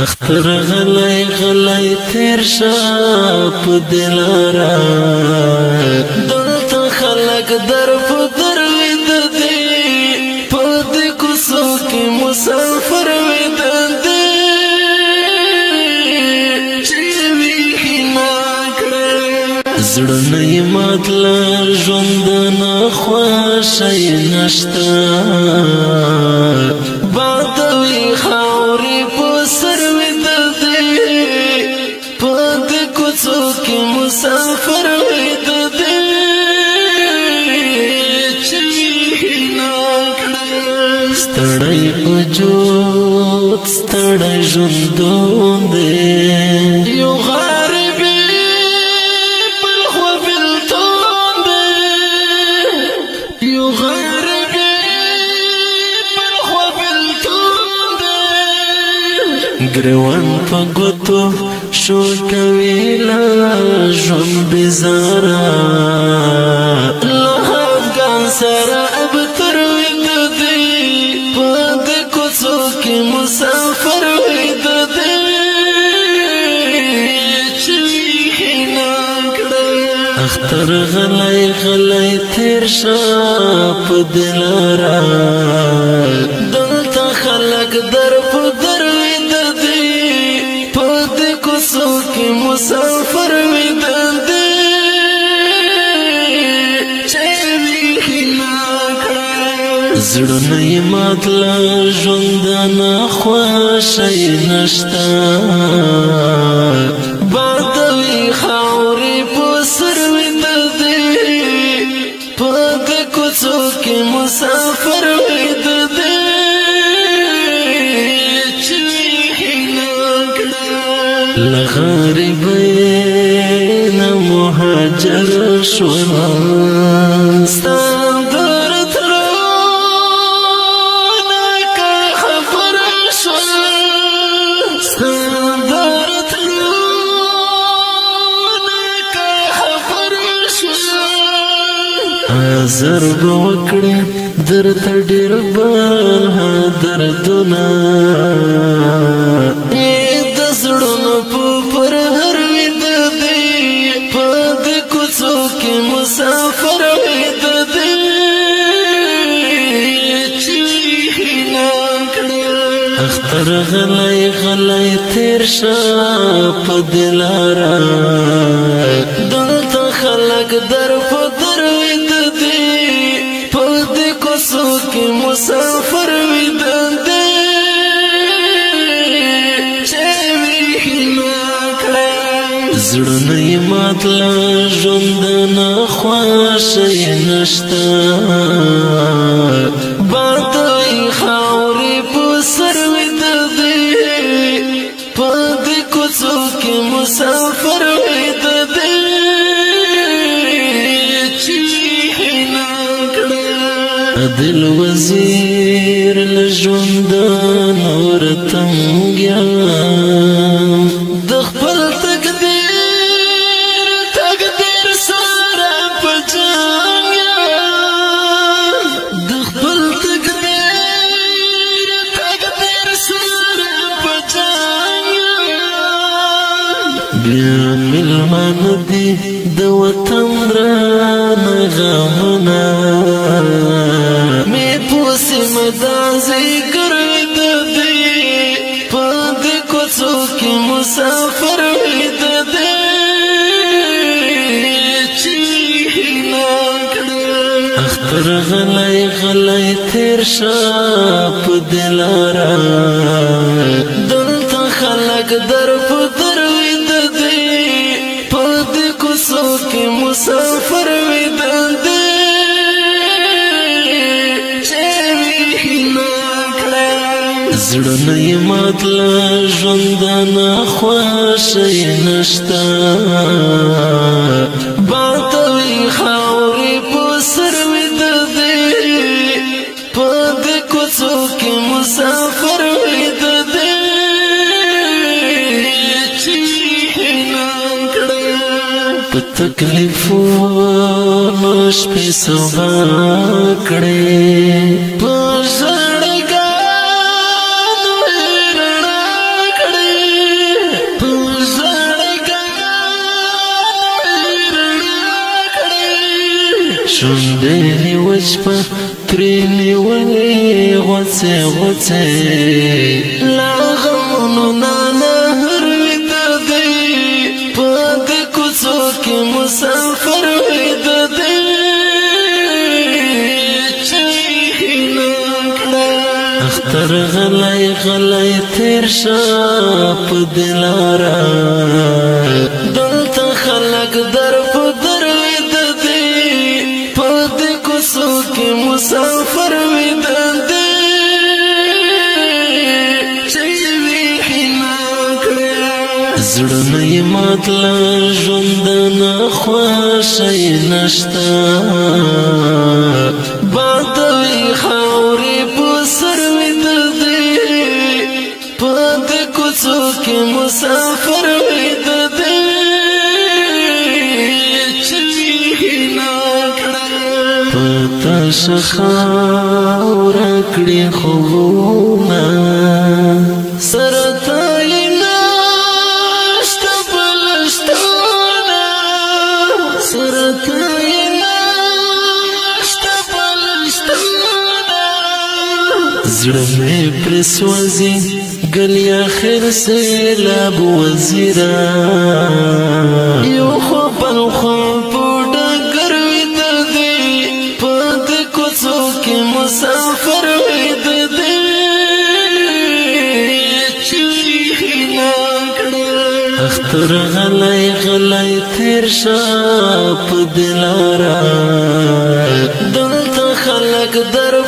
اختر غلی غلی تیر شا پا دلارا دلتا خلق در پا در وید دی پا دی کسو کی مسافر وید دی چیوی ناکڑا زڑنی ماتلا جوندنا خواشی نشتا بادوی خاوری پا سر وید دی پا دی کسو کی مسافر وید دی چیوی ناکڑا ستڑی وجود ستڑی جندون دی یو غاربی بلخو بلتون دی یو غاربی بلخو بلتون دی گریوان پا گوتو شو کویلا جون بزارا لحاب گان سارا اب تروید دی پا دی کسو کی مسافر وید دی چوی ناکڑا اختر غلی غلی تیر شا پا دلارا دلتا خلق در پا در وید دی پا دی کسو کی مسافر وید دی چوی ناکڑا زڑنی ماتلا جوندنا خواشی نشتا بادوی خاوری پا سر وید دی پا دی کسو کی مسافر وید دی چوی ناکڑا لغاربین مهاجر شوان ستان درت زر بوکڑی در تڈیر بالها دردنا اید زڑن پوپر ہر وید دی پاد کسو کی مسافر وید دی چوی ناکڑا اختر غلی غلی تیر شا پا دلارا دلتا خلق در پا در وید کسو کی مسافر وید دی چوی ناکڑا زڑنی ماتلا جوندنا خواشی نشتا بادوی خاوری پا سر وید دی پا دی کسو کی مسافر وید دی چوی ناکڑا دل وزیر لجوندان ورتنگیا دخپل تقدیر سارا پجانیا دخپل تقدیر سارا پجانیا بیا ملمان دی دوتن ران غامنا مدان ذکر وید دی پا دی کسو کی مسافر وید دی چوی ناکڑا اختر غلی غلی تیر شا پا دلارا دلتا خلق در پا در وید دی پا دی کسو کی مسافر وید دی زڑنی ماتلا جوندنا خواشی نشتا بادوی خاوری پا سر وید دی پا دی کسو کی مسافر وید دی چوی ناکڑا پا تکلیفو نوش پی سبا کڑی پا زڑگا وشپه ترینی ولی غوڅه غوڅه لا غمونو نانا هر وی دردی پاد کوڅو کې مسافر وی دردی اختر غلی غلی تیر شا پا دلارا دلتا خلق در پا در وید دی پا دی کسو کی مسافر وید دی چیوی حینا کری زڑنی ماتلا جندنا خواشی نشتا بادوی خاوری سر وید دی پاد کوڅو کې مسافر وید دی چې ناکړه پتا شخاور کړي خوونه سرتای ناشت بلشتونه سرتای زړه مې پر سوځي ګلی اخر سیلاب وزیرا یو خو بل خو په ډګر وید دی پد کوڅو کې مسافر وید دی چې ناکړه اختر غلی غلی تیر شا په دلارا دلته خلق در